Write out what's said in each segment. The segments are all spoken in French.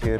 sur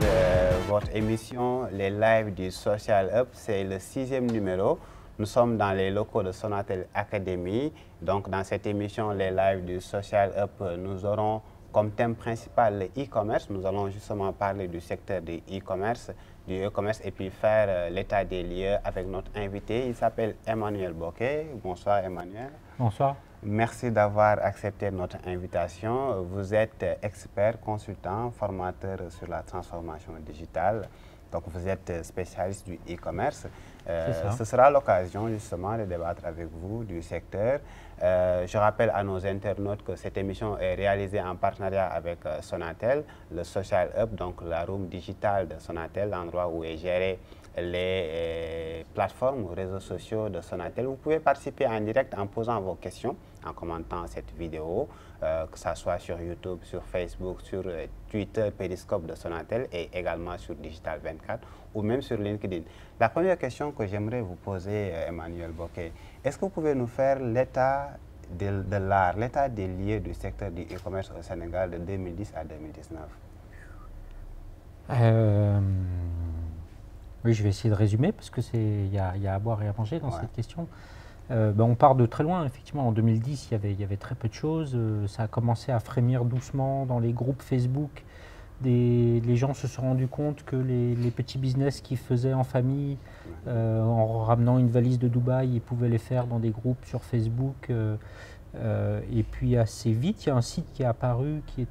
votre émission Les Lives du Social Hub. C'est le 6e numéro. Nous sommes dans les locaux de Sonatel Academy. Donc dans cette émission Les Lives du Social Hub, nous aurons comme thème principal le e-commerce. Nous allons justement parler du secteur du e-commerce et puis faire l'état des lieux avec notre invité. Il s'appelle Emmanuel Bokeh. Bonsoir Emmanuel. Bonsoir. Merci d'avoir accepté notre invitation. Vous êtes expert, consultant, formateur sur la transformation digitale. Donc vous êtes spécialiste du e-commerce. Ce sera l'occasion justement de débattre avec vous du secteur. Je rappelle à nos internautes que cette émission est réalisée en partenariat avec Sonatel, le Social Hub, donc la room digitale de Sonatel, l'endroit où est géré les plateformes ou réseaux sociaux de Sonatel. Vous pouvez participer en direct en posant vos questions, en commentant cette vidéo, que ce soit sur YouTube, sur Facebook, sur Twitter, Periscope de Sonatel et également sur Digital 24 ou même sur LinkedIn. La première question que j'aimerais vous poser, Emmanuel Bokeh, est-ce que vous pouvez nous faire l'état de l'art, l'état des lieux du secteur du e-commerce au Sénégal de 2010 à 2019? Oui, je vais essayer de résumer parce qu'il y a à boire et à manger dans cette question. On part de très loin, effectivement. En 2010, il y avait très peu de choses. Ça a commencé à frémir doucement dans les groupes Facebook. Les gens se sont rendus compte que les petits business qu'ils faisaient en famille, en ramenant une valise de Dubaï, ils pouvaient les faire dans des groupes sur Facebook. Et puis assez vite, il y a un site qui est apparu qui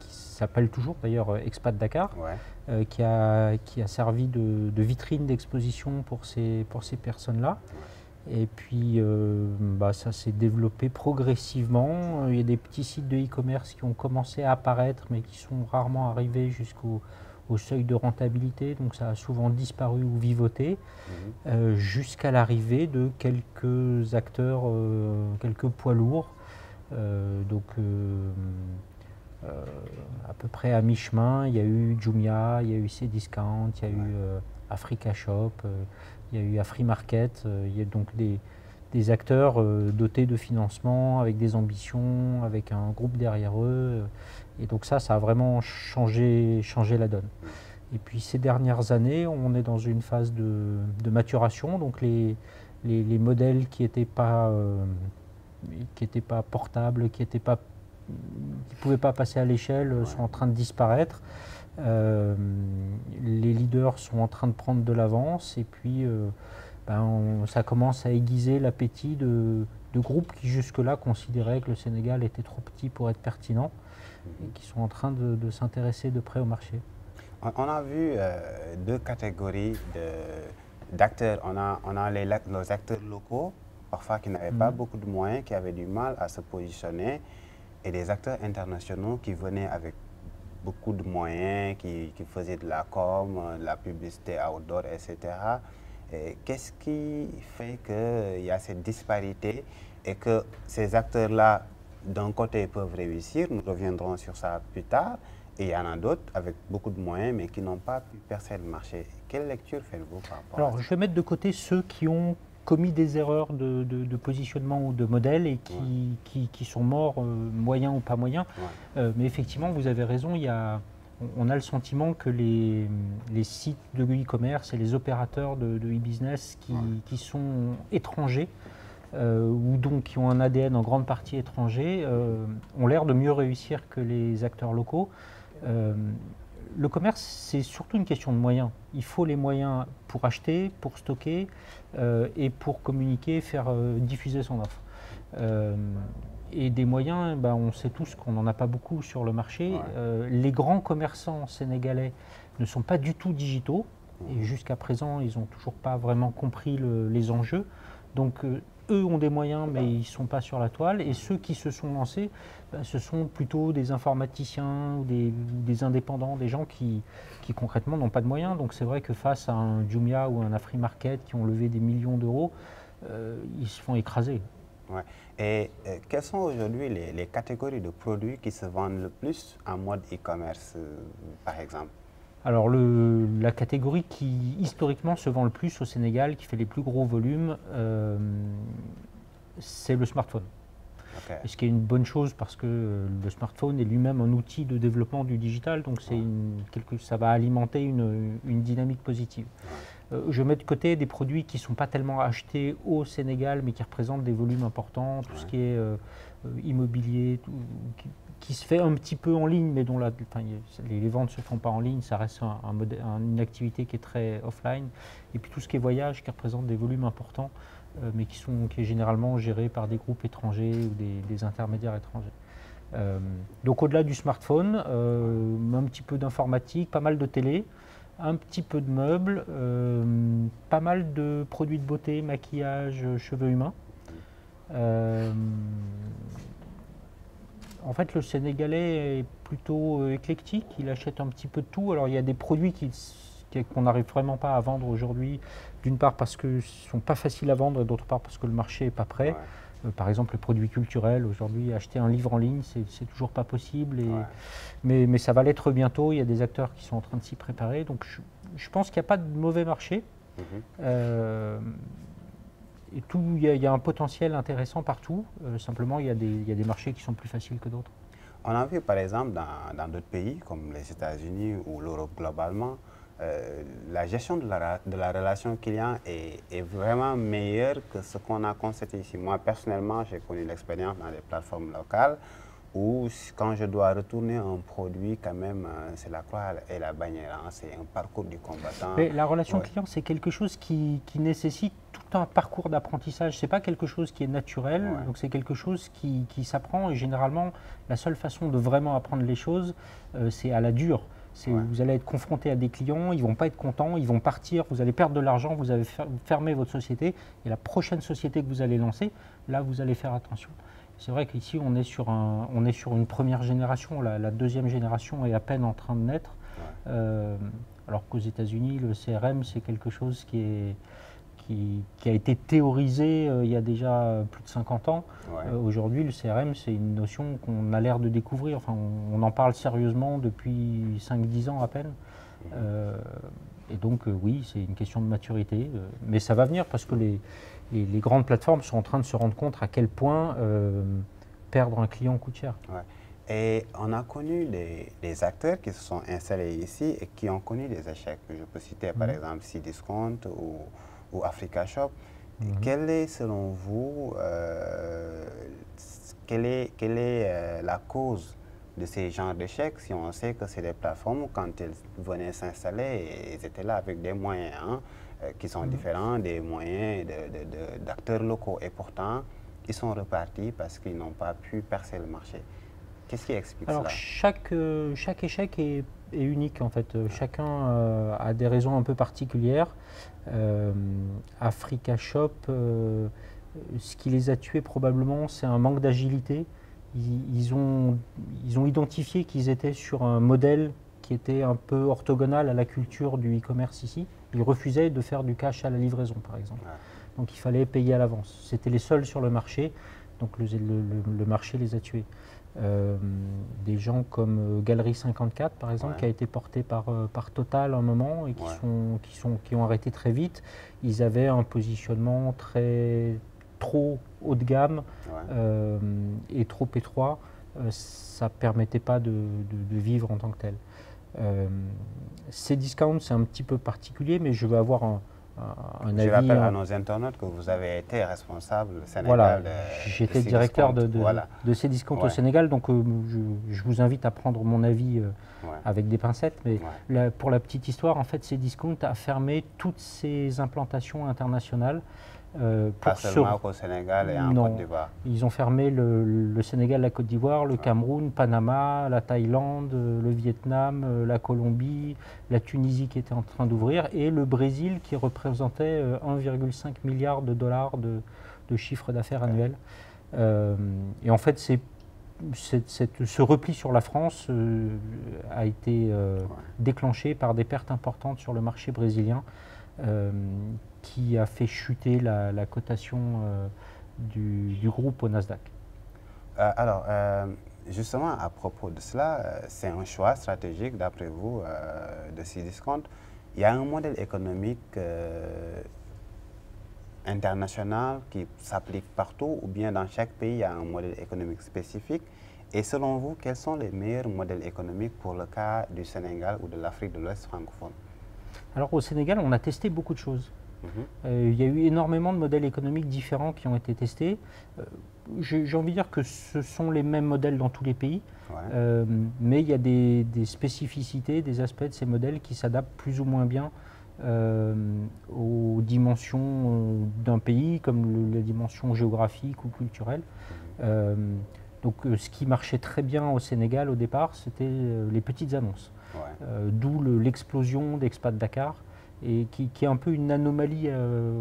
s'appelle toujours d'ailleurs Expat Dakar, qui a servi de vitrine d'exposition pour ces personnes-là. Et puis ça s'est développé progressivement. Il y a des petits sites de e-commerce qui ont commencé à apparaître mais qui sont rarement arrivés jusqu'au seuil de rentabilité, donc ça a souvent disparu ou vivoté, jusqu'à l'arrivée de quelques acteurs, quelques poids lourds, à peu près à mi-chemin. Il y a eu Jumia, il y a eu Cdiscount, il y a eu Africa Shop, il y a eu Afrimarket. Il y a donc des acteurs dotés de financement, avec des ambitions, avec un groupe derrière eux. Et donc ça a vraiment changé la donne. Et puis ces dernières années, on est dans une phase de maturation. Donc les modèles qui n'étaient pas portables, qui ne pouvaient pas passer à l'échelle, sont en train de disparaître. Les leaders sont en train de prendre de l'avance. Et puis ça commence à aiguiser l'appétit de groupes qui jusque-là considéraient que le Sénégal était trop petit pour être pertinent et qui sont en train de s'intéresser de près au marché. On a vu deux catégories d'acteurs. On a les acteurs locaux, parfois qui n'avaient pas beaucoup de moyens, qui avaient du mal à se positionner, et des acteurs internationaux qui venaient avec beaucoup de moyens, qui faisaient de la com, de la publicité outdoor, etc. Qu'est-ce qui fait qu'il y a cette disparité et que ces acteurs-là, d'un côté, peuvent réussir, nous reviendrons sur ça plus tard, et il y en a d'autres avec beaucoup de moyens, mais qui n'ont pas pu percer le marché. Quelle lecture faites-vous par rapport à ça? Alors, je vais mettre de côté ceux qui ont commis des erreurs de positionnement ou de modèle et qui sont morts, moyens ou pas moyens. Mais effectivement, vous avez raison, on a le sentiment que les sites de e-commerce et les opérateurs de e-business qui sont étrangers, ou donc qui ont un ADN en grande partie étranger, ont l'air de mieux réussir que les acteurs locaux. Le commerce, c'est surtout une question de moyens. Il faut les moyens pour acheter, pour stocker et pour communiquer, faire diffuser son offre. Et des moyens, on sait tous qu'on n'en a pas beaucoup sur le marché. Les grands commerçants sénégalais ne sont pas du tout digitaux. Et jusqu'à présent, ils n'ont toujours pas vraiment compris les enjeux. Donc, eux ont des moyens, mais ils ne sont pas sur la toile. Et ceux qui se sont lancés, ce sont plutôt des informaticiens ou des indépendants, des gens qui concrètement n'ont pas de moyens. Donc, c'est vrai que face à un Jumia ou un Afrimarket qui ont levé des millions d'euros, ils se font écraser. Ouais. Et quelles sont aujourd'hui les catégories de produits qui se vendent le plus en mode e-commerce, par exemple? Alors la catégorie qui historiquement se vend le plus au Sénégal, qui fait les plus gros volumes, c'est le smartphone. Okay. Et ce qui est une bonne chose parce que le smartphone est lui-même un outil de développement du digital, donc ça va alimenter une dynamique positive. Je mets de côté des produits qui ne sont pas tellement achetés au Sénégal, mais qui représentent des volumes importants, tout ce qui est immobilier, qui se fait un petit peu en ligne, mais dont les ventes ne se font pas en ligne, ça reste une activité qui est très offline. Et puis tout ce qui est voyage, qui représente des volumes importants, mais qui est généralement géré par des groupes étrangers ou des intermédiaires étrangers. Donc au-delà du smartphone, un petit peu d'informatique, pas mal de télé, un petit peu de meubles, pas mal de produits de beauté, maquillage, cheveux humains. En fait, le Sénégalais est plutôt éclectique, il achète un petit peu de tout. Alors il y a des produits qu'on n'arrive vraiment pas à vendre aujourd'hui, d'une part parce qu'ils ne sont pas faciles à vendre et d'autre part parce que le marché n'est pas prêt. Par exemple, les produits culturels, aujourd'hui, acheter un livre en ligne, c'est toujours pas possible. Mais ça va l'être bientôt, il y a des acteurs qui sont en train de s'y préparer. Donc je pense qu'il n'y a pas de mauvais marché. Et il y a un potentiel intéressant partout. Simplement, il y a des marchés qui sont plus faciles que d'autres. On a vu par exemple dans d'autres pays comme les États-Unis ou l'Europe globalement, la gestion de la relation client est vraiment meilleure que ce qu'on a constaté ici. Moi personnellement, j'ai connu l'expérience dans les plateformes locales où quand je dois retourner un produit, quand même, c'est la croix et la bannière, hein, c'est un parcours du combattant. Mais la relation client, c'est quelque chose qui nécessite tout un parcours d'apprentissage. Ce n'est pas quelque chose qui est naturel, donc c'est quelque chose qui s'apprend. Et généralement, la seule façon de vraiment apprendre les choses, c'est à la dure. Vous allez être confronté à des clients, ils ne vont pas être contents, ils vont partir, vous allez perdre de l'argent, vous avez fermé votre société. Et la prochaine société que vous allez lancer, là, vous allez faire attention. C'est vrai qu'ici, on est sur une première génération. La deuxième génération est à peine en train de naître. Alors qu'aux États-Unis, le CRM, c'est quelque chose qui a été théorisé il y a déjà plus de 50 ans. Aujourd'hui, le CRM, c'est une notion qu'on a l'air de découvrir. Enfin, on en parle sérieusement depuis 5-10 ans à peine. Et donc, oui, c'est une question de maturité. Mais ça va venir parce que les grandes plateformes sont en train de se rendre compte à quel point perdre un client coûte cher. Et on a connu des acteurs qui se sont installés ici et qui ont connu des échecs. Je peux citer par exemple Cdiscount ou Africa Shop. Quelle est, selon vous, quelle est la cause de ces genres d'échecs si on sait que c'est des plateformes, quand elles venaient s'installer, ils étaient là avec des moyens qui sont différents des moyens d'acteurs locaux. Et pourtant, ils sont repartis parce qu'ils n'ont pas pu percer le marché. Qu'est-ce qui explique cela? Alors, chaque échec est unique en fait. Chacun a des raisons un peu particulières. Africa Shop, ce qui les a tués probablement, c'est un manque d'agilité. Ils ont identifié qu'ils étaient sur un modèle qui était un peu orthogonal à la culture du e-commerce ici. Ils refusaient de faire du cash à la livraison, par exemple. Donc il fallait payer à l'avance. C'était les seuls sur le marché, donc le marché les a tués. Des gens comme Galerie 54, par exemple, qui a été porté par Total à un moment et qui ont arrêté très vite. Ils avaient un positionnement trop haut de gamme et trop étroit. Ça ne permettait pas de vivre en tant que tel. Cdiscount, c'est un petit peu particulier, mais je veux avoir un avis. Je rappelle à nos internautes que vous avez été responsable au Sénégal. Voilà, j'étais directeur de Cdiscount au Sénégal, donc je vous invite à prendre mon avis avec des pincettes. Mais pour la petite histoire, en fait, Cdiscount a fermé toutes ses implantations internationales. Pas seulement au Sénégal et en Côte d'Ivoire. Ils ont fermé le Sénégal, la Côte d'Ivoire, le Cameroun, Panama, la Thaïlande, le Vietnam, la Colombie, la Tunisie qui était en train d'ouvrir et le Brésil qui représentait 1,5 milliard de dollars de chiffre d'affaires annuel. Et en fait, ce repli sur la France a été déclenché par des pertes importantes sur le marché brésilien. Qui a fait chuter la cotation du groupe au Nasdaq. Alors, justement, à propos de cela, c'est un choix stratégique, d'après vous, de Cdiscount. Il y a un modèle économique international qui s'applique partout ou bien dans chaque pays, il y a un modèle économique spécifique? Et selon vous, quels sont les meilleurs modèles économiques pour le cas du Sénégal ou de l'Afrique de l'Ouest francophone? Alors au Sénégal, on a testé beaucoup de choses. Il y a eu énormément de modèles économiques différents qui ont été testés. J'ai envie de dire que ce sont les mêmes modèles dans tous les pays, mais il y a des spécificités, des aspects de ces modèles qui s'adaptent plus ou moins bien aux dimensions d'un pays, comme la dimension géographique ou culturelle. Donc ce qui marchait très bien au Sénégal au départ, c'était les petites annonces. D'où l'explosion d'Expat Dakar, et qui est un peu une anomalie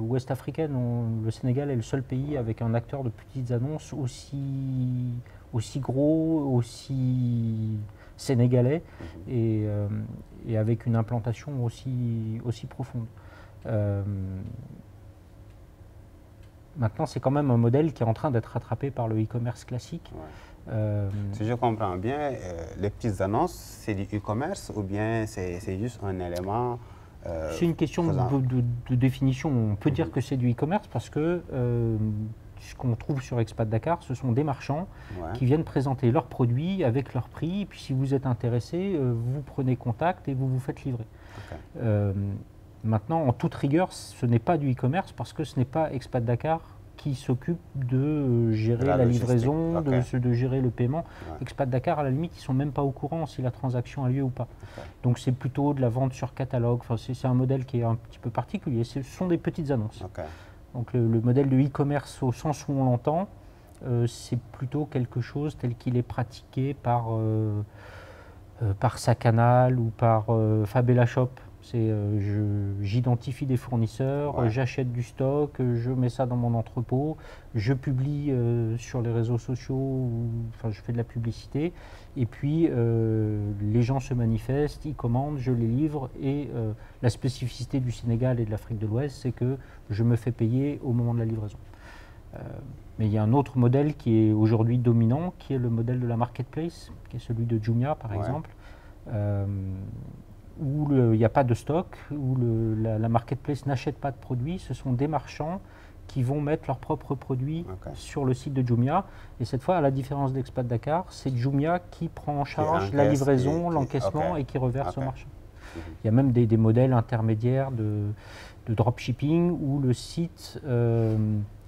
ouest-africaine. Le Sénégal est le seul pays avec un acteur de petites annonces aussi gros, aussi sénégalais, et avec une implantation aussi profonde. Maintenant, c'est quand même un modèle qui est en train d'être rattrapé par le e-commerce classique. Si je comprends bien, les petites annonces, c'est du e-commerce ou bien c'est juste un élément? C'est une question de définition. On peut dire que c'est du e-commerce parce que ce qu'on trouve sur Expat Dakar, ce sont des marchands qui viennent présenter leurs produits avec leur prix. Et puis si vous êtes intéressé, vous prenez contact et vous vous faites livrer. Maintenant, en toute rigueur, ce n'est pas du e-commerce parce que ce n'est pas Expat Dakar qui s'occupe de gérer la livraison, de gérer le paiement. Expat Dakar, à la limite, ils ne sont même pas au courant si la transaction a lieu ou pas. Donc c'est plutôt de la vente sur catalogue. Enfin, c'est un modèle qui est un petit peu particulier. Ce sont des petites annonces. Donc le modèle de e-commerce au sens où on l'entend, c'est plutôt quelque chose tel qu'il est pratiqué par Sacanal ou par Fabella Shop. J'identifie des fournisseurs, j'achète du stock, je mets ça dans mon entrepôt, je publie sur les réseaux sociaux, enfin je fais de la publicité, et puis les gens se manifestent, ils commandent, je les livre, et la spécificité du Sénégal et de l'Afrique de l'Ouest, c'est que je me fais payer au moment de la livraison. Mais il y a un autre modèle qui est aujourd'hui dominant, qui est le modèle de la marketplace, qui est celui de Jumia par exemple. Où il n'y a pas de stock, où la marketplace n'achète pas de produits, ce sont des marchands qui vont mettre leurs propres produits sur le site de Jumia. Et cette fois, à la différence d'Expat Dakar, c'est Jumia qui prend en charge la livraison, l'encaissement et qui reverse au marchand. Il y a même des modèles intermédiaires de dropshipping où le site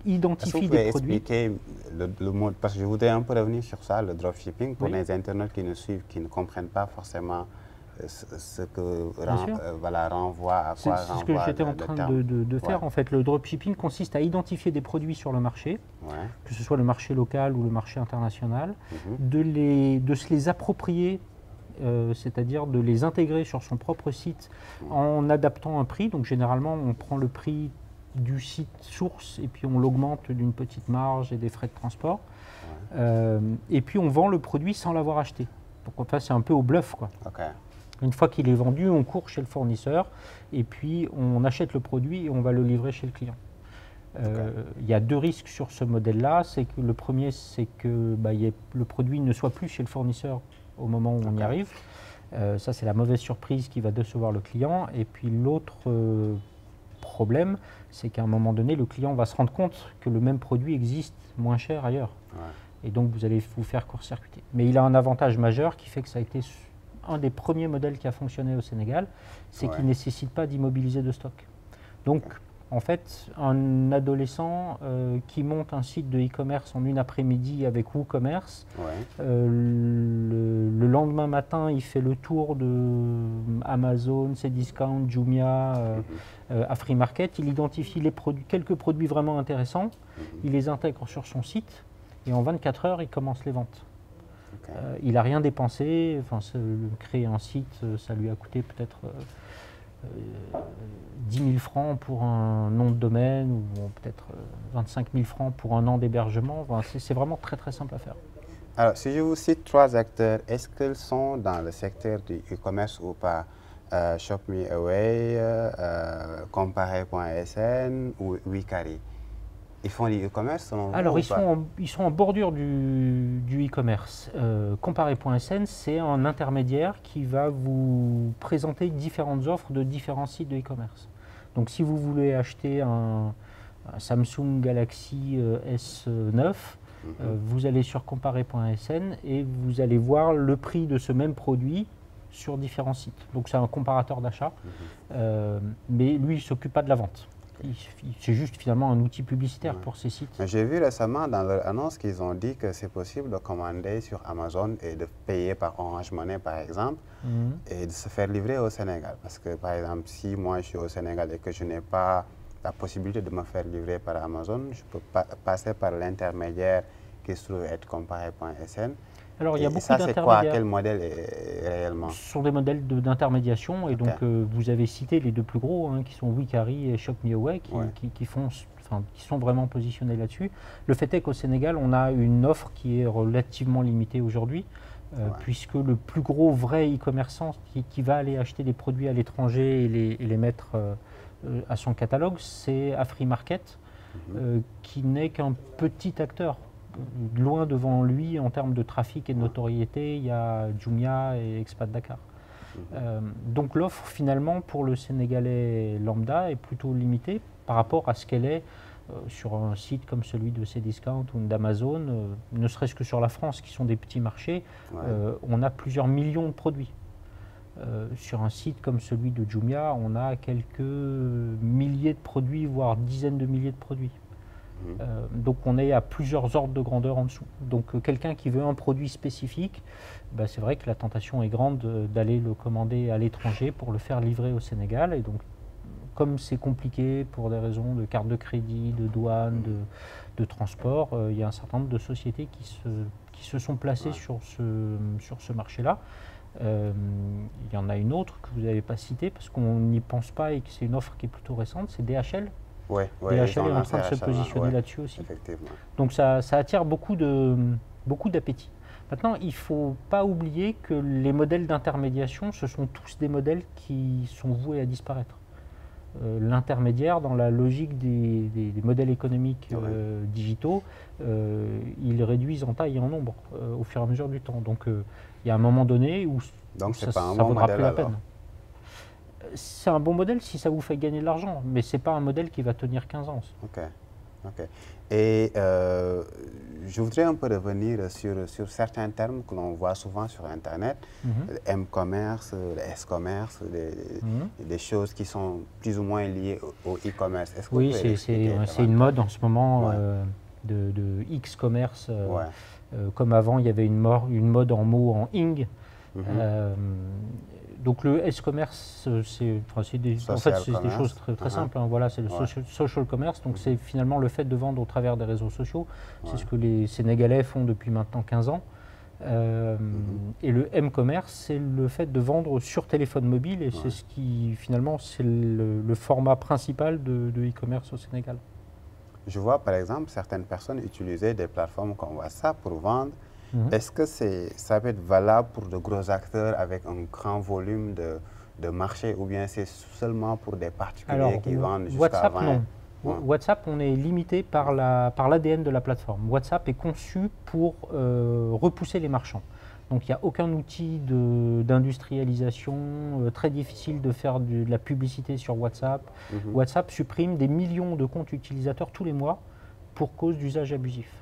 identifie des produits. Expliquer le mot, parce que je voudrais un peu revenir sur ça, le dropshipping, pour les internautes qui nous suivent, qui ne comprennent pas forcément ce que renvoie à quoi. C'est ce que j'étais en train de faire. En fait, le dropshipping consiste à identifier des produits sur le marché, que ce soit le marché local ou le marché international, de se les approprier, c'est-à-dire de les intégrer sur son propre site en adaptant un prix. Donc généralement, on prend le prix du site source et puis on l'augmente d'une petite marge et des frais de transport. Et puis on vend le produit sans l'avoir acheté. Donc enfin, c'est un peu au bluff, quoi. Une fois qu'il est vendu, on court chez le fournisseur et puis on achète le produit et on va le livrer chez le client. Il y a deux risques sur ce modèle-là. C'est que le premier, c'est que le produit ne soit plus chez le fournisseur au moment où on y arrive. Ça, c'est la mauvaise surprise qui va décevoir le client. Et puis l'autre problème, c'est qu'à un moment donné, le client va se rendre compte que le même produit existe moins cher ailleurs. Et donc, vous allez vous faire court-circuiter. Mais il a un avantage majeur qui fait que ça a été un des premiers modèles qui a fonctionné au Sénégal, c'est qu'il ne nécessite pas d'immobiliser de stock. Donc, en fait, un adolescent qui monte un site de e-commerce en une après-midi avec WooCommerce, le lendemain matin, il fait le tour de Amazon, Cdiscount, Jumia, Afrimarket, il identifie quelques produits vraiment intéressants, il les intègre sur son site, et en 24 heures, il commence les ventes. Il n'a rien dépensé. Enfin, créer un site, ça lui a coûté peut-être 10 000 francs pour un nom de domaine ou peut-être 25 000 francs pour un an d'hébergement. Enfin, c'est vraiment très très simple à faire. Alors, si je vous cite trois acteurs, est-ce qu'ils sont dans le secteur du e-commerce ou pas? ShopMeAway, Comparé.sn ou Wikari? Ils font du e-commerce selon vous? Alors, ils sont en bordure du e-commerce. Comparé.sn, c'est un intermédiaire qui va vous présenter différentes offres de différents sites de e-commerce. Donc, si vous voulez acheter un un Samsung Galaxy S9, vous allez sur comparer.sn et vous allez voir le prix de ce même produit sur différents sites. Donc c'est un comparateur d'achat, mais lui, il ne s'occupe pas de la vente. C'est juste finalement un outil publicitaire pour ces sites. J'ai vu récemment dans leur annonce qu'ils ont dit que c'est possible de commander sur Amazon et de payer par Orange Money par exemple et de se faire livrer au Sénégal. Parce que par exemple, si moi je suis au Sénégal et que je n'ai pas la possibilité de me faire livrer par Amazon, je peux passer par l'intermédiaire qui se trouve être comparer.sn. Alors, il y a beaucoup ça, c'est quoi? Quel modèle est réellement? Ce sont des modèles d'intermédiation. Et donc, vous avez cité les deux plus gros, qui sont Wikari et ShopMeAway, qui sont vraiment positionnés là-dessus. Le fait est qu'au Sénégal, on a une offre qui est relativement limitée aujourd'hui, puisque le plus gros vrai e-commerçant qui va aller acheter des produits à l'étranger et les mettre à son catalogue, c'est Afrimarket, qui n'est qu'un petit acteur. Loin devant lui en termes de trafic et de notoriété, il y a Jumia et Expat Dakar. Donc l'offre finalement pour le Sénégalais lambda est plutôt limitée par rapport à ce qu'elle est sur un site comme celui de Cdiscount ou d'Amazon, ne serait-ce que sur la France qui sont des petits marchés, on a plusieurs millions de produits. Sur un site comme celui de Jumia, on a quelques milliers de produits, voire dizaines de milliers de produits. Donc on est à plusieurs ordres de grandeur en dessous. Donc quelqu'un qui veut un produit spécifique, c'est vrai que la tentation est grande d'aller le commander à l'étranger pour le faire livrer au Sénégal. Et donc comme c'est compliqué pour des raisons de carte de crédit, de douane, de transport, il y a un certain nombre de sociétés qui se sont placées sur ce marché-là. Il y en a une autre que vous n'avez pas citée parce qu'on n'y pense pas et que c'est une offre qui est plutôt récente, c'est DHL. DHL est en train de se positionner là-dessus aussi. Donc ça attire beaucoup d'appétit. Maintenant, il ne faut pas oublier que les modèles d'intermédiation, ce sont tous des modèles qui sont voués à disparaître. L'intermédiaire, dans la logique des modèles économiques digitaux, ils réduisent en taille et en nombre au fur et à mesure du temps. Donc il y a un moment donné où ça ne vaudra plus la peine. C'est un bon modèle si ça vous fait gagner de l'argent, mais ce n'est pas un modèle qui va tenir 15 ans. Ok. Et je voudrais un peu revenir sur certains termes que l'on voit souvent sur Internet, le M-commerce, le S-commerce, des choses qui sont plus ou moins liées au e-commerce. Oui, c'est une mode en ce moment de X-commerce. Comme avant, il y avait une mode en mots en ing. Donc le S-commerce, c'est des choses très simples. Voilà, c'est le social commerce. Donc c'est finalement le fait de vendre au travers des réseaux sociaux. C'est ce que les Sénégalais font depuis maintenant 15 ans. Et le M-commerce, c'est le fait de vendre sur téléphone mobile. Et c'est ce qui, finalement, c'est le format principal de e-commerce au Sénégal. Je vois par exemple certaines personnes utiliser des plateformes comme WhatsApp pour vendre. Est-ce que ça peut être valable pour de gros acteurs avec un grand volume de marché ou bien c'est seulement pour des particuliers qui vendent jusqu'à 20 non. WhatsApp, on est limité par l'ADN de la plateforme. WhatsApp est conçu pour repousser les marchands. Donc il n'y a aucun outil d'industrialisation, très difficile de faire de la publicité sur WhatsApp. WhatsApp supprime des millions de comptes utilisateurs tous les mois pour cause d'usage abusif.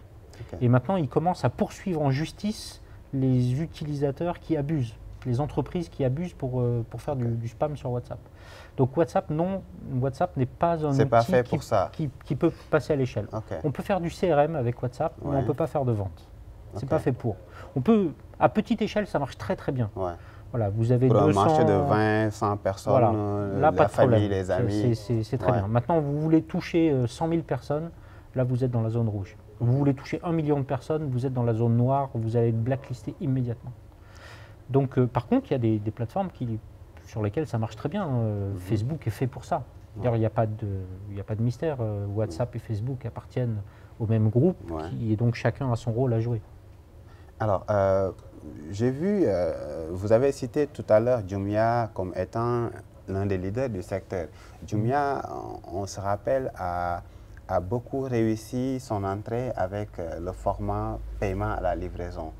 Et maintenant, il commence à poursuivre en justice les utilisateurs qui abusent, les entreprises qui abusent pour faire du spam sur WhatsApp. Donc WhatsApp, non, WhatsApp n'est pas un outil qui peut passer à l'échelle. On peut faire du CRM avec WhatsApp, mais on ne peut pas faire de vente. Ce n'est pas fait pour. On peut, à petite échelle, ça marche très très bien. Voilà, vous avez pour 200, un marché de 20, 100 personnes, là, pas de famille, problème. les amis. C'est très bien. Maintenant, vous voulez toucher 100 000 personnes, là vous êtes dans la zone rouge. Vous voulez toucher 1 million de personnes, vous êtes dans la zone noire, vous allez être blacklisté immédiatement. Donc, par contre, il y a des plateformes sur lesquelles ça marche très bien. Facebook est fait pour ça. D'ailleurs, il n'y a pas de mystère. WhatsApp et Facebook appartiennent au même groupe, et donc chacun a son rôle à jouer. Alors, j'ai vu, vous avez cité tout à l'heure Jumia comme étant l'un des leaders du secteur. Jumia, on se rappelle, a beaucoup réussi son entrée avec le format paiement à la livraison.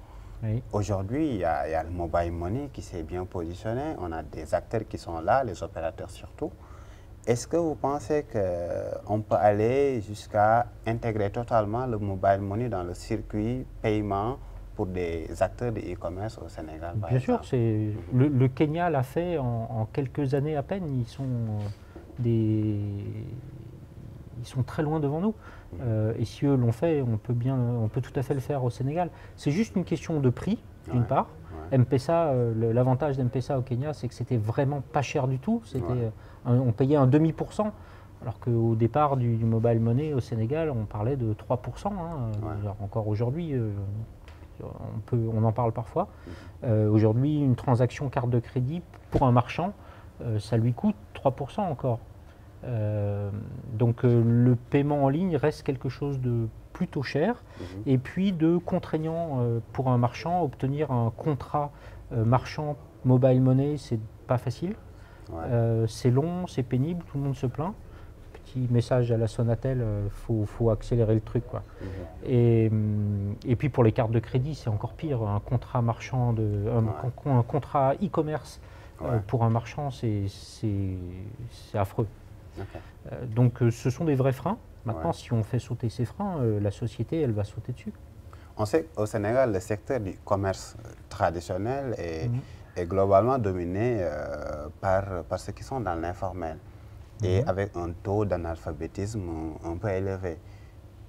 Aujourd'hui, il y a le mobile money qui s'est bien positionné. On a des acteurs qui sont là, les opérateurs surtout. Est-ce que vous pensez qu'on peut aller jusqu'à intégrer totalement le mobile money dans le circuit paiement pour des acteurs de e-commerce au Sénégal, par Bien exemple? sûr, le Kenya l'a fait en quelques années à peine. Ils sont très loin devant nous. Et si eux l'ont fait, on peut tout à fait le faire au Sénégal. C'est juste une question de prix, d'une part. M-Pesa, l'avantage d'M-Pesa au Kenya, c'est que c'était vraiment pas cher du tout. On payait un demi%, alors qu'au départ du mobile money au Sénégal, on parlait de 3%. Encore aujourd'hui, on en parle parfois. Aujourd'hui, une transaction carte de crédit pour un marchand, ça lui coûte 3% encore. Donc le paiement en ligne reste quelque chose de plutôt cher et puis de contraignant pour un marchand. Obtenir un contrat marchand mobile money, c'est pas facile. C'est long, c'est pénible, tout le monde se plaint. Petit message à la Sonatel, faut accélérer le truc, quoi. Et puis pour les cartes de crédit, c'est encore pire. Un contrat marchand, un contrat e-commerce pour un marchand, c'est affreux. Donc ce sont des vrais freins. Maintenant, si on fait sauter ces freins, la société, elle va sauter dessus. On sait qu'au Sénégal, le secteur du commerce traditionnel est globalement dominé par ceux qui sont dans l'informel et avec un taux d'analphabétisme un peu élevé.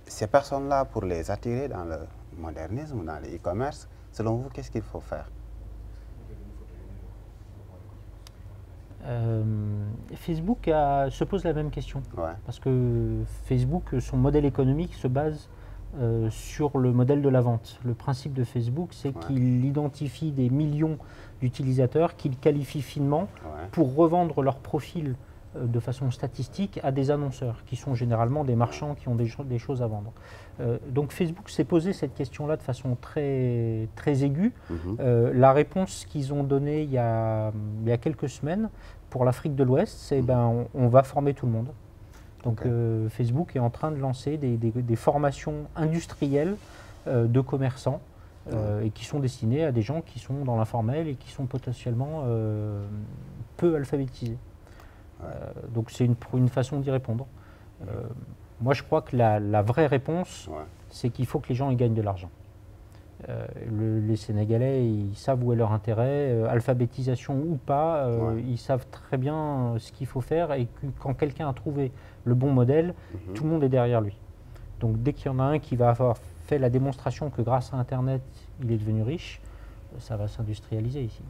Ces personnes-là, pour les attirer dans le modernisme, dans le e-commerce, selon vous, qu'est-ce qu'il faut faire? Facebook se pose la même question. Parce que Facebook, son modèle économique se base sur le modèle de la vente. Le principe de Facebook, c'est qu'il identifie des millions d'utilisateurs qu'il qualifie finement pour revendre leur profil de façon statistique à des annonceurs, qui sont généralement des marchands qui ont des choses à vendre. Donc Facebook s'est posé cette question-là de façon très, très aiguë. La réponse qu'ils ont donnée il y a quelques semaines pour l'Afrique de l'Ouest, c'est on va former tout le monde. Donc Facebook est en train de lancer des formations industrielles de commerçants et qui sont destinées à des gens qui sont dans l'informel et qui sont potentiellement peu alphabétisés. Donc c'est une façon d'y répondre. Moi je crois que la vraie réponse, c'est qu'il faut que les gens y gagnent de l'argent. Les Sénégalais, ils savent où est leur intérêt, alphabétisation ou pas, ils savent très bien ce qu'il faut faire et que quand quelqu'un a trouvé le bon modèle, tout le monde est derrière lui. Donc dès qu'il y en a un qui va avoir fait la démonstration que grâce à Internet, il est devenu riche, ça va s'industrialiser ici.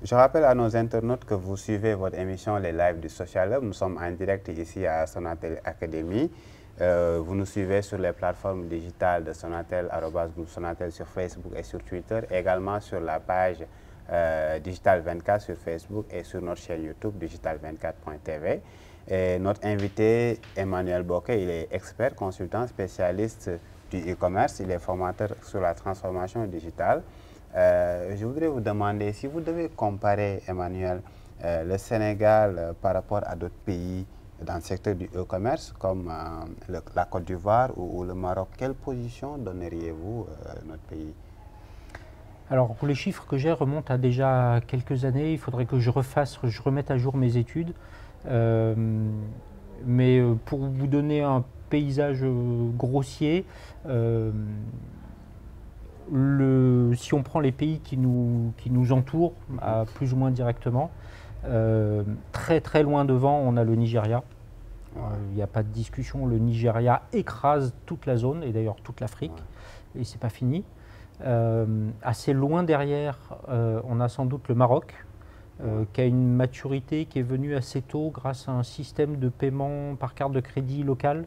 Je rappelle à nos internautes que vous suivez votre émission Les Lives du Social Hub. Nous sommes en direct ici à Sonatel Academy. Vous nous suivez sur les plateformes digitales de Sonatel, @groupe Sonatel sur Facebook et sur Twitter, également sur la page Digital 24 sur Facebook et sur notre chaîne YouTube digital24.tv. Et notre invité, Emmanuel Bokeh, il est expert, consultant, spécialiste du e-commerce. Il est formateur sur la transformation digitale. Je voudrais vous demander si vous devez comparer, Emmanuel, le Sénégal par rapport à d'autres pays dans le secteur du e-commerce, comme la Côte d'Ivoire ou le Maroc, quelle position donneriez-vous notre pays? Alors, les chiffres que j'ai remontent à déjà quelques années. Il faudrait que je remette à jour mes études. Mais pour vous donner un paysage grossier, si on prend les pays qui nous entourent, plus ou moins directement, très très loin devant, on a le Nigeria. Il n'y a pas de discussion, le Nigeria écrase toute la zone et d'ailleurs toute l'Afrique, et c'est pas fini. Assez loin derrière, on a sans doute le Maroc, qui a une maturité qui est venue assez tôt grâce à un système de paiement par carte de crédit local.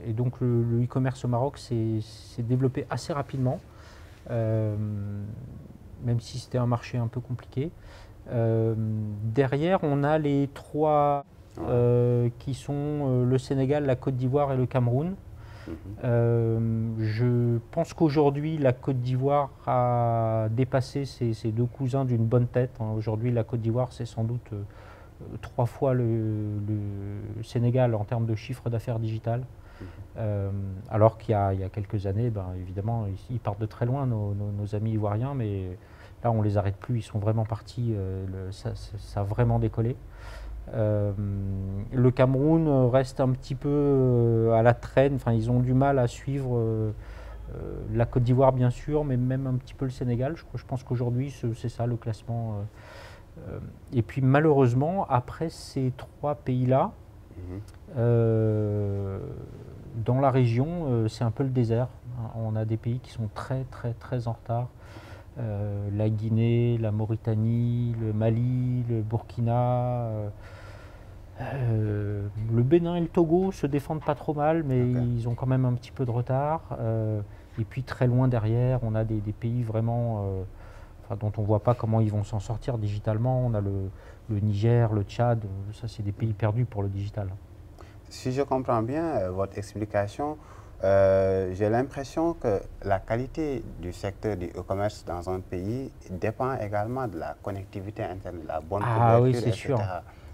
Et donc le e-commerce au Maroc s'est développé assez rapidement, même si c'était un marché un peu compliqué. Derrière, on a les trois qui sont le Sénégal, la Côte d'Ivoire et le Cameroun. Je pense qu'aujourd'hui, la Côte d'Ivoire a dépassé ses deux cousins d'une bonne tête. Aujourd'hui, la Côte d'Ivoire, c'est sans doute 3 fois le Sénégal en termes de chiffre d'affaires digital. Alors qu'il y a quelques années, évidemment, ils partent de très loin, nos amis ivoiriens, mais là, on ne les arrête plus, ils sont vraiment partis, ça a vraiment décollé. Le Cameroun reste un petit peu à la traîne, enfin, ils ont du mal à suivre la Côte d'Ivoire bien sûr, mais même un petit peu le Sénégal. Je pense qu'aujourd'hui c'est ça le classement. Et puis malheureusement, après ces trois pays-là, dans la région, c'est un peu le désert. On a des pays qui sont très très très en retard. La Guinée, la Mauritanie, le Mali, le Burkina, le Bénin et le Togo se défendent pas trop mal, mais ils ont quand même un petit peu de retard. Et puis très loin derrière, on a des pays vraiment dont on ne voit pas comment ils vont s'en sortir digitalement. On a le Niger, le Tchad, ça c'est des pays perdus pour le digital. Si je comprends bien votre explication, j'ai l'impression que la qualité du secteur du e-commerce dans un pays dépend également de la connectivité Internet, de la bonne couverture, Ah oui, c'est etc. sûr.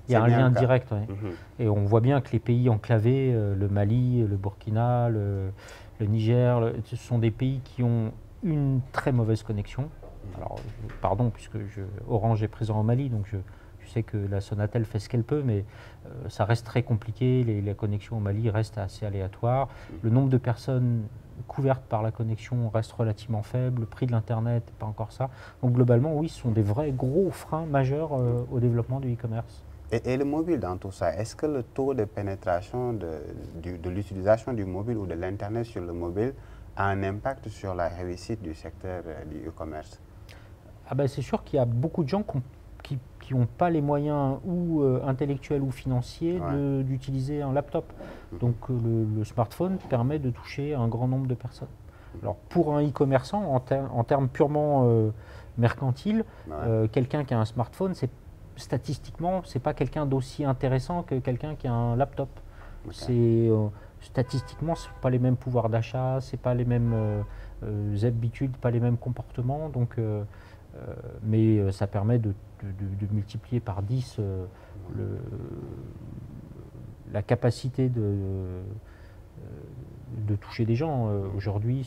Il y a un lien direct. Ouais. Et on voit bien que les pays enclavés, le Mali, le Burkina, le Niger, ce sont des pays qui ont une très mauvaise connexion. Alors, pardon, puisque Orange est présent au Mali, donc je sais que la Sonatel fait ce qu'elle peut, mais ça reste très compliqué. Les connexions au Mali restent assez aléatoires. Le nombre de personnes couvertes par la connexion reste relativement faible. Le prix de l'Internet n'est pas encore ça. Donc globalement, oui, ce sont des vrais gros freins majeurs au développement du e-commerce. Et le mobile dans tout ça, est-ce que le taux de pénétration de l'utilisation du mobile ou de l'Internet sur le mobile a un impact sur la réussite du secteur du e-commerce? C'est sûr qu'il y a beaucoup de gens qui n'ont pas les moyens ou intellectuels ou financiers d'utiliser un laptop. Donc le smartphone permet de toucher un grand nombre de personnes. Alors pour un e-commerçant, en termes purement mercantiles, quelqu'un qui a un smartphone, statistiquement, ce n'est pas quelqu'un d'aussi intéressant que quelqu'un qui a un laptop. Statistiquement, ce ne sont pas les mêmes pouvoirs d'achat, ce n'est pas les mêmes habitudes, pas les mêmes comportements. Donc, mais ça permet de multiplier par 10 la capacité de toucher des gens. Aujourd'hui,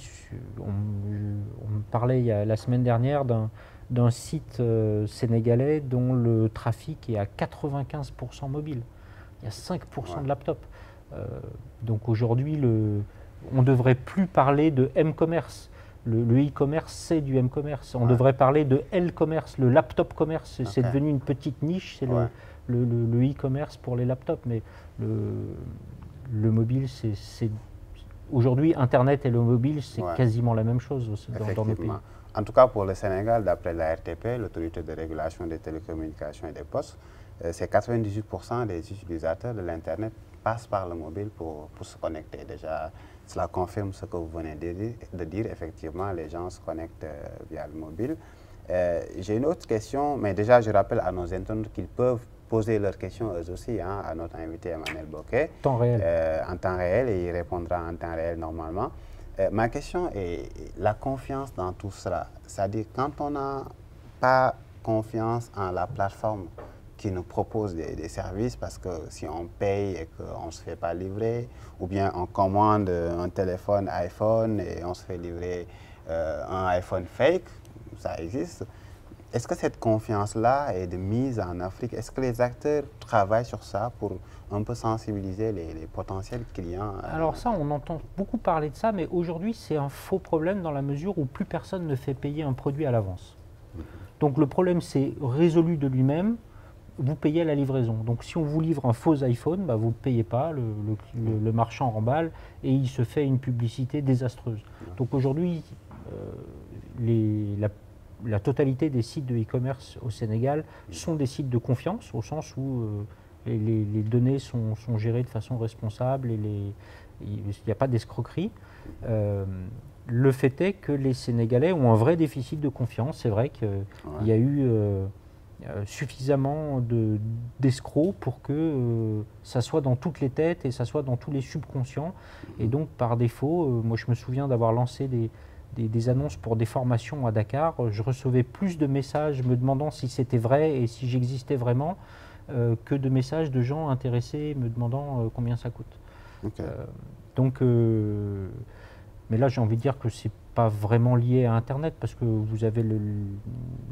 on me parlait la semaine dernière d'un site sénégalais dont le trafic est à 95% mobile. Il y a 5% de laptop. Donc aujourd'hui, on ne devrait plus parler de M-commerce. Le e-commerce, c'est du M-commerce. On devrait parler de L-commerce, le laptop commerce. C'est devenu une petite niche, c'est le e-commerce pour les laptops. Mais le mobile, c'est aujourd'hui, Internet et le mobile, c'est quasiment la même chose dans nos pays. En tout cas, pour le Sénégal, d'après la RTP, l'autorité de régulation des télécommunications et des postes, c'est 98% des utilisateurs de l'Internet passent par le mobile pour se connecter. Déjà, cela confirme ce que vous venez de dire. Effectivement, les gens se connectent via le mobile. J'ai une autre question, mais déjà, je rappelle à nos internautes qu'ils peuvent poser leurs questions eux aussi à notre invité Emmanuel Bokeh. En temps réel. En temps réel, et il répondra en temps réel normalement. Ma question est la confiance dans tout cela. C'est-à-dire, quand on n'a pas confiance en la plateforme qui nous propose des services, parce que si on paye et qu'on ne se fait pas livrer, ou bien on commande un téléphone iPhone et on se fait livrer un iPhone fake, ça existe. Est-ce que cette confiance-là est de mise en Afrique? Est-ce que les acteurs travaillent sur ça pour un peu sensibiliser les potentiels clients? Alors ça, on entend beaucoup parler de ça, mais aujourd'hui, c'est un faux problème dans la mesure où plus personne ne fait payer un produit à l'avance. Donc le problème, c'est résolu de lui-même. Vous payez à la livraison. Donc si on vous livre un faux iPhone, vous ne payez pas, le marchand remballe et il se fait une publicité désastreuse. Donc aujourd'hui, la totalité des sites de e-commerce au Sénégal sont des sites de confiance, au sens où les données sont gérées de façon responsable et il n'y a pas d'escroquerie. Le fait est que les Sénégalais ont un vrai déficit de confiance. C'est vrai qu'il y a eu suffisamment d'escrocs pour que ça soit dans toutes les têtes et ça soit dans tous les subconscients. Et donc, par défaut, moi je me souviens d'avoir lancé des annonces pour des formations à Dakar. Je recevais plus de messages me demandant si c'était vrai et si j'existais vraiment que de messages de gens intéressés me demandant combien ça coûte. Mais là, j'ai envie de dire que c'est pas vraiment lié à Internet parce que vous avez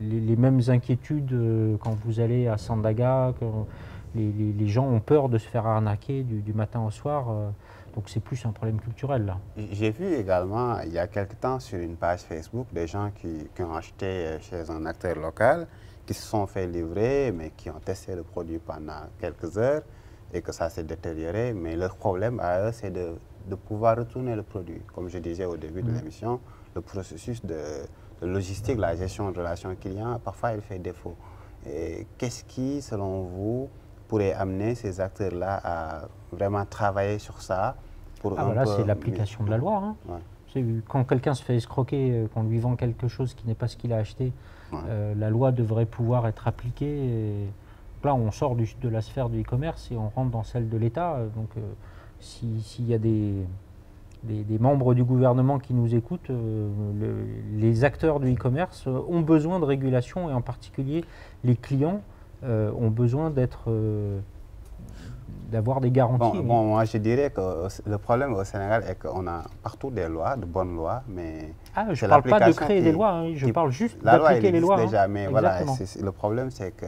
les mêmes inquiétudes quand vous allez à Sandaga, les gens ont peur de se faire arnaquer du matin au soir. Donc c'est plus un problème culturel là. J'ai vu également il y a quelque temps sur une page Facebook des gens qui ont acheté chez un acteur local, qui se sont fait livrer mais qui ont testé le produit pendant quelques heures et que ça s'est détérioré. Mais leur problème à eux c'est de pouvoir retourner le produit. Comme je disais au début de l'émission, le processus de logistique, la gestion de relations clients, parfois il fait défaut. Qu'est-ce qui, selon vous, pourrait amener ces acteurs-là à vraiment travailler sur ça pour voilà, c'est l'application de la loi. Hein. Ouais. Quand quelqu'un se fait escroquer, qu'on lui vend quelque chose qui n'est pas ce qu'il a acheté, la loi devrait pouvoir être appliquée. Et là, on sort de la sphère du e-commerce et on rentre dans celle de l'État. Donc, s'il y a des membres du gouvernement qui nous écoutent, les acteurs du e-commerce ont besoin de régulation et en particulier les clients ont besoin d'avoir des garanties. Bon, moi je dirais que le problème au Sénégal est qu'on a partout des lois, de bonnes lois, mais je ne parle pas de créer des lois, hein, je parle juste d'appliquer les lois. Déjà, mais voilà, exactement. le problème c'est que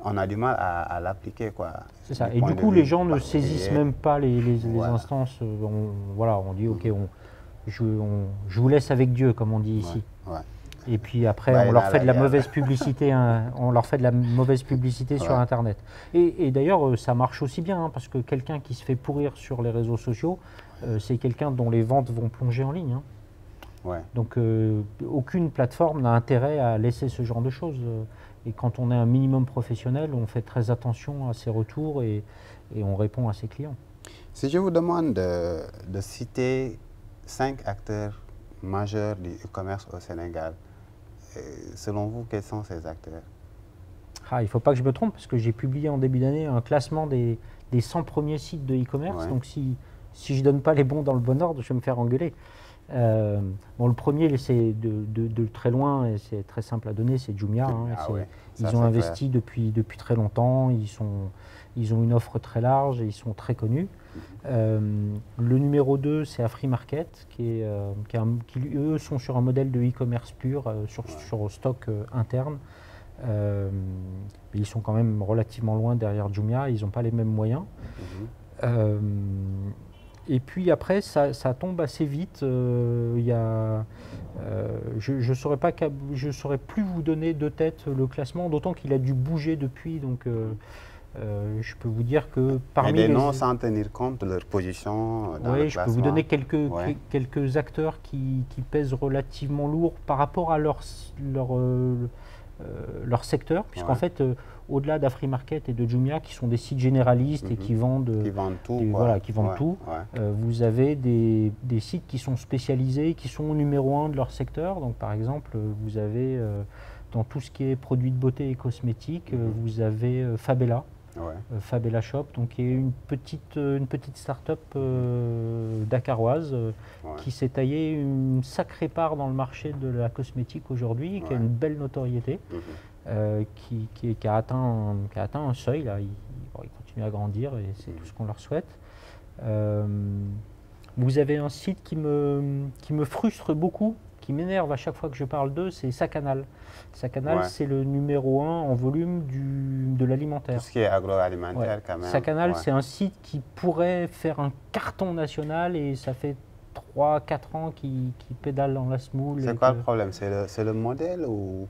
on a du mal à l'appliquer, quoi. C'est ça. Et du coup, les gens ne saisissent même pas les instances. On dit, OK, je vous laisse avec Dieu, comme on dit ici. Et puis après, on leur fait de la mauvaise publicité. On leur fait de la mauvaise publicité sur Internet. Et d'ailleurs, ça marche aussi bien, hein, parce que quelqu'un qui se fait pourrir sur les réseaux sociaux, c'est quelqu'un dont les ventes vont plonger en ligne. Hein. Donc, aucune plateforme n'a intérêt à laisser ce genre de choses. Et quand on est un minimum professionnel, on fait très attention à ses retours et on répond à ses clients. Si je vous demande de citer 5 acteurs majeurs du e-commerce au Sénégal, selon vous, quels sont ces acteurs? Il ne faut pas que je me trompe parce que j'ai publié en début d'année un classement des 100 premiers sites de e-commerce. Donc si je ne donne pas les bons dans le bon ordre, je vais me faire engueuler. Le premier, c'est de très loin, et c'est très simple à donner, c'est Jumia. Hein, ils ont investi depuis très longtemps, ils ont une offre très large et ils sont très connus. Le numéro 2, c'est Afrimarket, qui eux sont sur un modèle de e-commerce pur, sur stock interne. Ils sont quand même relativement loin derrière Jumia, ils n'ont pas les mêmes moyens. Et puis après, ça tombe assez vite. Je ne saurais plus vous donner de tête le classement, d'autant qu'il a dû bouger depuis. Donc, je peux vous dire que parmi les noms sans tenir compte de leur position dans le classement. Je peux vous donner quelques acteurs qui pèsent relativement lourd par rapport à leur secteur, puisqu'en fait, au-delà d'Afrimarket et de Jumia, qui sont des sites généralistes et qui vendent tout, vous avez des sites qui sont spécialisés, qui sont au numéro 1 de leur secteur. Donc, par exemple, vous avez dans tout ce qui est produits de beauté et cosmétiques, vous avez Fabella. Fabella Shop, donc, qui est une petite start-up dakaroise qui s'est taillée une sacrée part dans le marché de la cosmétique aujourd'hui, qui a une belle notoriété, qui a atteint un seuil. Là. Ils continuent à grandir et c'est tout ce qu'on leur souhaite. Vous avez un site qui me frustre beaucoup, qui m'énerve à chaque fois que je parle d'eux, c'est Sacanal. Sacanal, c'est le numéro 1 en volume de l'alimentaire. Tout ce qui est agroalimentaire quand même. Sacanal, c'est un site qui pourrait faire un carton national et ça fait 3-4 ans qu'il pédale dans la semoule. C'est quoi le problème? C'est le modèle ou...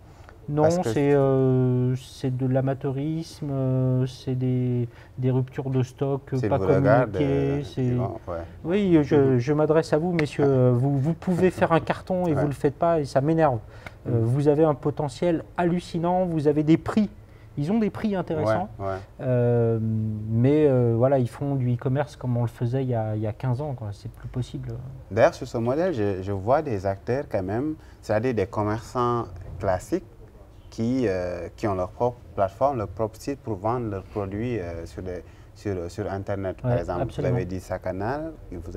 Non, c'est de l'amateurisme, c'est des ruptures de stock pas communiquées. Oui, je m'adresse à vous, messieurs. Vous pouvez faire un carton et vous ne le faites pas et ça m'énerve. Vous avez un potentiel hallucinant, vous avez des prix. Ils ont des prix intéressants, mais voilà, ils font du e-commerce comme on le faisait il y a 15 ans. C'est plus possible. D'ailleurs, sur ce modèle, je vois des acteurs quand même, c'est-à-dire des commerçants classiques, qui ont leur propre plateforme, leur propre site pour vendre leurs produits sur Internet, par exemple. Absolument. Vous avez dit Sacanal,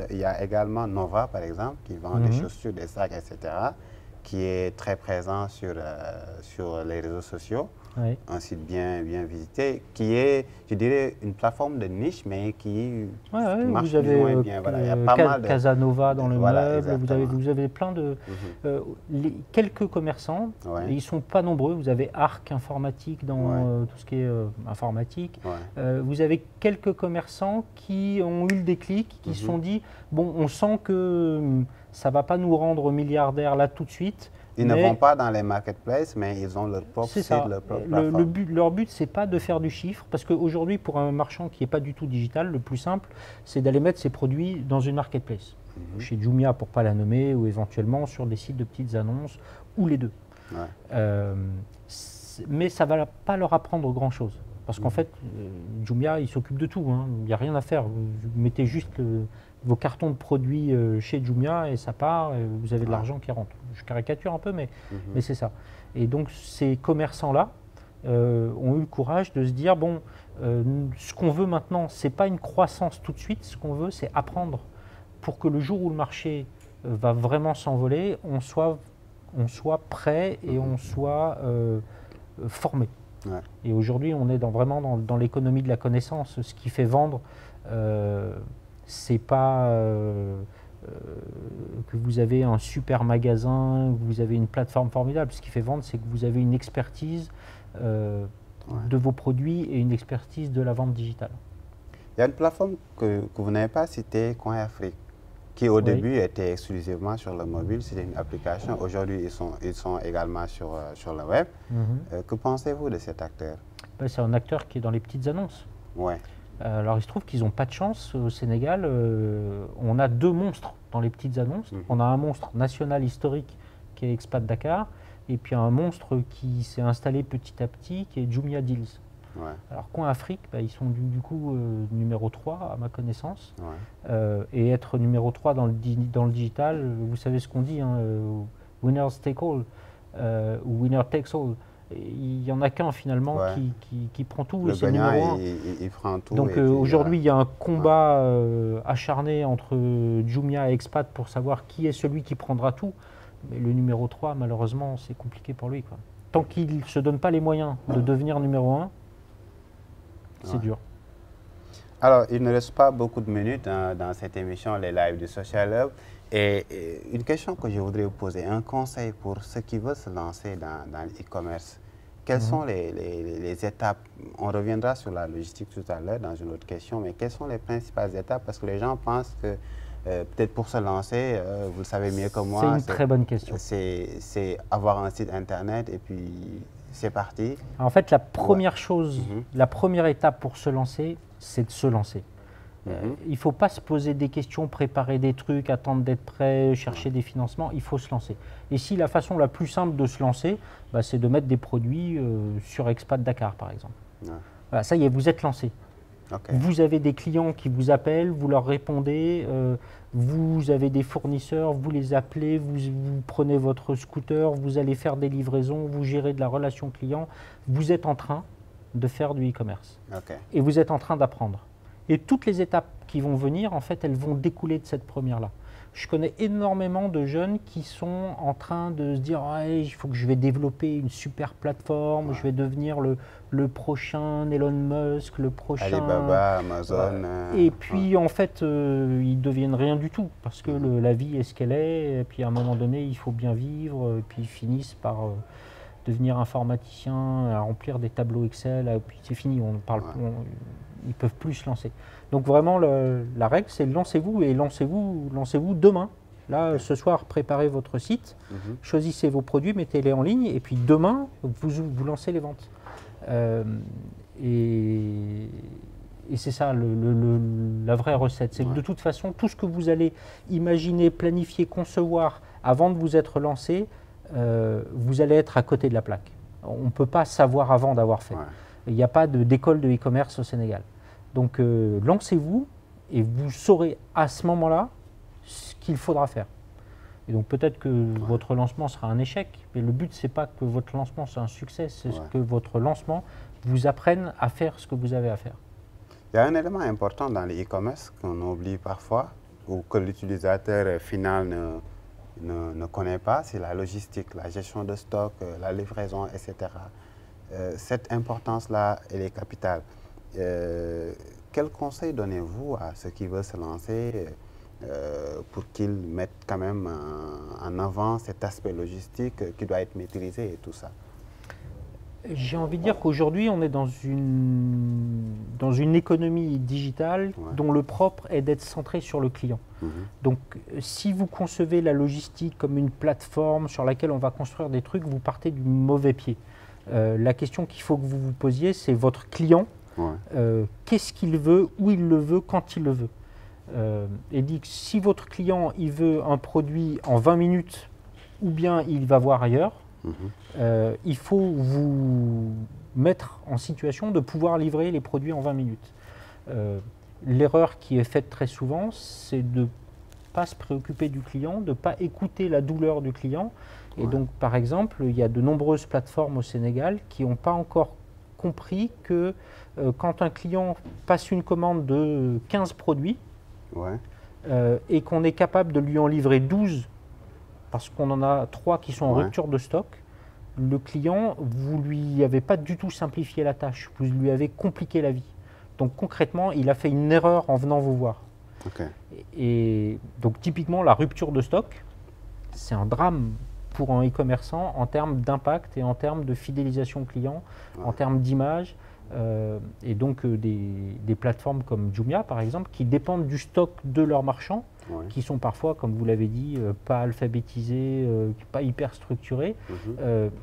il y a également Nova, par exemple, qui vend des chaussures, des sacs, etc., qui est très présent sur les réseaux sociaux. Oui. un site bien visité, qui est, je dirais, une plateforme de niche, mais qui marche vous avez plus ou moins bien. Voilà, il y a pas mal de... Casanova dans le Voilà, meuble, exactement. vous avez plein de... quelques commerçants, Ouais. et ils ne sont pas nombreux, vous avez Arc Informatique dans tout ce qui est informatique, vous avez quelques commerçants qui ont eu le déclic, qui se sont dit, bon, on sent que ça ne va pas nous rendre milliardaires là tout de suite. Ils ne vont pas dans les marketplaces, mais ils ont leur propre site, leur propre plateforme. Leur but, ce n'est pas de faire du chiffre, parce qu'aujourd'hui, pour un marchand qui n'est pas du tout digital, le plus simple, c'est d'aller mettre ses produits dans une marketplace. Chez Jumia, pour ne pas la nommer, ou éventuellement sur des sites de petites annonces, ou les deux. Mais ça ne va pas leur apprendre grand-chose. Parce qu'en fait, Jumia, il s'occupe de tout. Il n'y a rien à faire. Vous mettez juste vos cartons de produits chez Jumia et ça part, et vous avez de l'argent qui rentre. Je caricature un peu, mais c'est ça. Et donc, ces commerçants-là ont eu le courage de se dire, bon, ce qu'on veut maintenant, ce n'est pas une croissance tout de suite, ce qu'on veut, c'est apprendre pour que le jour où le marché va vraiment s'envoler, on soit prêt et on soit formé. Et aujourd'hui, on est vraiment dans l'économie de la connaissance. Ce qui fait vendre, c'est pas que vous avez un super magasin, que vous avez une plateforme formidable. Ce qui fait vendre, c'est que vous avez une expertise de vos produits et une expertise de la vente digitale. Il y a une plateforme que vous n'avez pas citée, Coin Afrique, qui au début était exclusivement sur le mobile, c'était une application. Aujourd'hui, ils sont également sur le web. Que pensez-vous de cet acteur? C'est un acteur qui est dans les petites annonces. Alors il se trouve qu'ils n'ont pas de chance au Sénégal. On a deux monstres dans les petites annonces. On a un monstre national historique qui est Expat Dakar, et puis un monstre qui s'est installé petit à petit qui est Jumia Deals. Alors Coin Afrique, ils sont du coup numéro 3 à ma connaissance. Et être numéro 3 dans le digital, vous savez ce qu'on dit, winners take all, ou winner takes all. Il n'y en a qu'un finalement qui prend tout. Le gagnant, il prend tout. Donc aujourd'hui, il y a un combat acharné entre Jumia et Expat pour savoir qui est celui qui prendra tout. Mais le numéro 3, malheureusement, c'est compliqué pour lui. Tant qu'il ne se donne pas les moyens de devenir numéro 1, c'est dur. Alors, il ne reste pas beaucoup de minutes dans cette émission, les lives du Social Hub. Et une question que je voudrais vous poser, un conseil pour ceux qui veulent se lancer dans l'e-commerce. Quelles sont les étapes? On reviendra sur la logistique tout à l'heure dans une autre question, mais quelles sont les principales étapes? Parce que les gens pensent que peut-être pour se lancer, vous le savez mieux que moi. C'est une très bonne question. C'est avoir un site internet et puis c'est parti. En fait, la première chose, la première étape pour se lancer, c'est de se lancer. Il ne faut pas se poser des questions, préparer des trucs, attendre d'être prêt, chercher des financements. Il faut se lancer. Et si la façon la plus simple de se lancer, c'est de mettre des produits sur Expat Dakar, par exemple. Voilà, ça y est, vous êtes lancé. Vous avez des clients qui vous appellent, vous leur répondez, vous avez des fournisseurs, vous les appelez, vous prenez votre scooter, vous allez faire des livraisons, vous gérez de la relation client. Vous êtes en train de faire du e-commerce. Et vous êtes en train d'apprendre. Et toutes les étapes qui vont venir, en fait, elles vont découler de cette première-là. Je connais énormément de jeunes qui sont en train de se dire il faut que je vais développer une super plateforme, je vais devenir le prochain Elon Musk, le prochain Alibaba, Amazon. Et puis en fait, ils deviennent rien du tout parce que la vie est ce qu'elle est. Et puis à un moment donné, il faut bien vivre. Et puis ils finissent par devenir informaticien, à remplir des tableaux Excel. Et puis c'est fini. Ils ne peuvent plus se lancer. Donc vraiment, la règle, c'est lancez-vous et lancez-vous demain. Là, ce soir, préparez votre site, choisissez vos produits, mettez-les en ligne et puis demain, vous lancez les ventes. Et c'est ça la vraie recette. C'est que de toute façon, tout ce que vous allez imaginer, planifier, concevoir avant de vous être lancé, vous allez être à côté de la plaque. On ne peut pas savoir avant d'avoir fait. Il n'y a pas d'école de e-commerce au Sénégal. Donc lancez-vous et vous saurez à ce moment-là ce qu'il faudra faire. Et donc peut-être que votre lancement sera un échec, mais le but c'est pas que votre lancement soit un succès, c'est que votre lancement vous apprenne à faire ce que vous avez à faire. Il y a un élément important dans le e-commerce qu'on oublie parfois ou que l'utilisateur final ne connaît pas, c'est la logistique, la gestion de stock, la livraison, etc. cette importance-là, elle est capitale. Quel conseil donnez-vous à ceux qui veulent se lancer pour qu'ils mettent quand même en avant cet aspect logistique qui doit être maîtrisé et tout ça? J'ai envie de dire qu'aujourd'hui, on est dans une économie digitale dont le propre est d'être centré sur le client. Donc, si vous concevez la logistique comme une plateforme sur laquelle on va construire des trucs, vous partez du mauvais pied. La question qu'il faut que vous vous posiez, c'est votre client. Qu'est-ce qu'il veut, où il le veut, quand il le veut. Et dit que si votre client il veut un produit en 20 minutes ou bien il va voir ailleurs, il faut vous mettre en situation de pouvoir livrer les produits en 20 minutes. L'erreur qui est faite très souvent, c'est de ne pas se préoccuper du client, de ne pas écouter la douleur du client. Et donc, par exemple, il y a de nombreuses plateformes au Sénégal qui n'ont pas encore compris que quand un client passe une commande de 15 produits et qu'on est capable de lui en livrer 12 parce qu'on en a 3 qui sont en rupture de stock, le client, vous ne lui avez pas du tout simplifié la tâche, vous lui avez compliqué la vie. Donc concrètement, il a fait une erreur en venant vous voir. Et donc typiquement, la rupture de stock, c'est un drame pour un e-commerçant en termes d'impact et en termes de fidélisation client, en termes d'image. Et donc des plateformes comme Jumia, par exemple, qui dépendent du stock de leurs marchands, qui sont parfois, comme vous l'avez dit, pas alphabétisés, pas hyper structurés,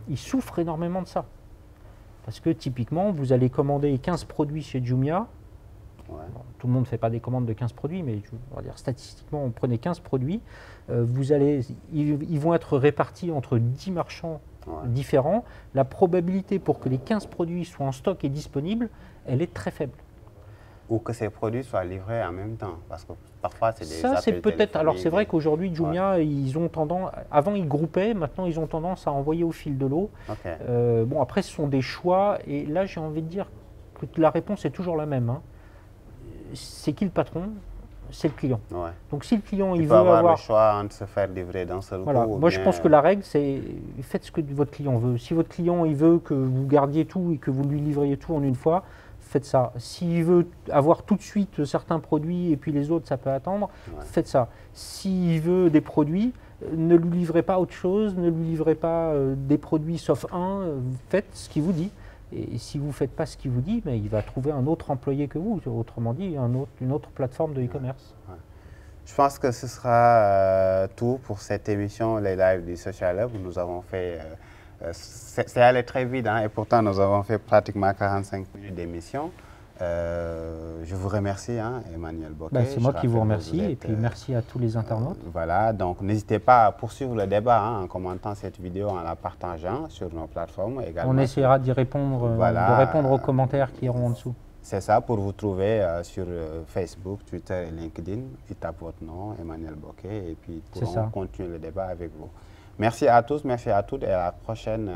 ils souffrent énormément de ça. Parce que typiquement, vous allez commander 15 produits chez Jumia. Bon, tout le monde ne fait pas des commandes de 15 produits, mais on va dire statistiquement, on prenait 15 produits. Ils vont être répartis entre 10 marchands différents. La probabilité pour que les 15 produits soient en stock et disponibles, elle est très faible. Ou que ces produits soient livrés en même temps, parce que parfois c'est des ça, c'est peut-être. Alors c'est vrai qu'aujourd'hui Jumia, ils ont tendance. Avant ils groupaient, maintenant ils ont tendance à envoyer au fil de l'eau. Bon, après ce sont des choix, et là j'ai envie de dire que la réponse est toujours la même. C'est qui le patron? C'est le client. Donc si le client il veut avoir le choix entre se faire livrer d'un seul coup. Moi je pense que la règle c'est faites ce que votre client veut. Si votre client il veut que vous gardiez tout et que vous lui livriez tout en une fois, faites ça. S'il veut avoir tout de suite certains produits et puis les autres ça peut attendre, faites ça. S'il veut des produits, ne lui livrez pas autre chose, ne lui livrez pas des produits sauf un, faites ce qu'il vous dit. Et si vous ne faites pas ce qu'il vous dit, il va trouver un autre employé que vous, autrement dit une autre plateforme de e-commerce. Je pense que ce sera tout pour cette émission, les lives du Social Hub. Nous avons fait, c'est allé très vite, et pourtant nous avons fait pratiquement 45 minutes d'émission. Je vous remercie, Emmanuel Bokeh. C'est moi qui vous remercie, et puis merci à tous les internautes. Voilà, donc n'hésitez pas à poursuivre le débat en commentant cette vidéo, en la partageant sur nos plateformes également. On essaiera d'y répondre, de répondre aux commentaires qui iront en dessous. C'est ça, pour vous trouver sur Facebook, Twitter et LinkedIn. Ils tapent votre nom, Emmanuel Bokeh, et puis ils pourront continuer le débat avec vous. Merci à tous, merci à toutes, et à la prochaine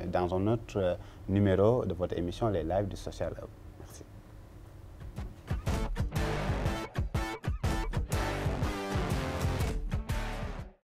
dans un autre numéro de votre émission, les lives du Social Hub.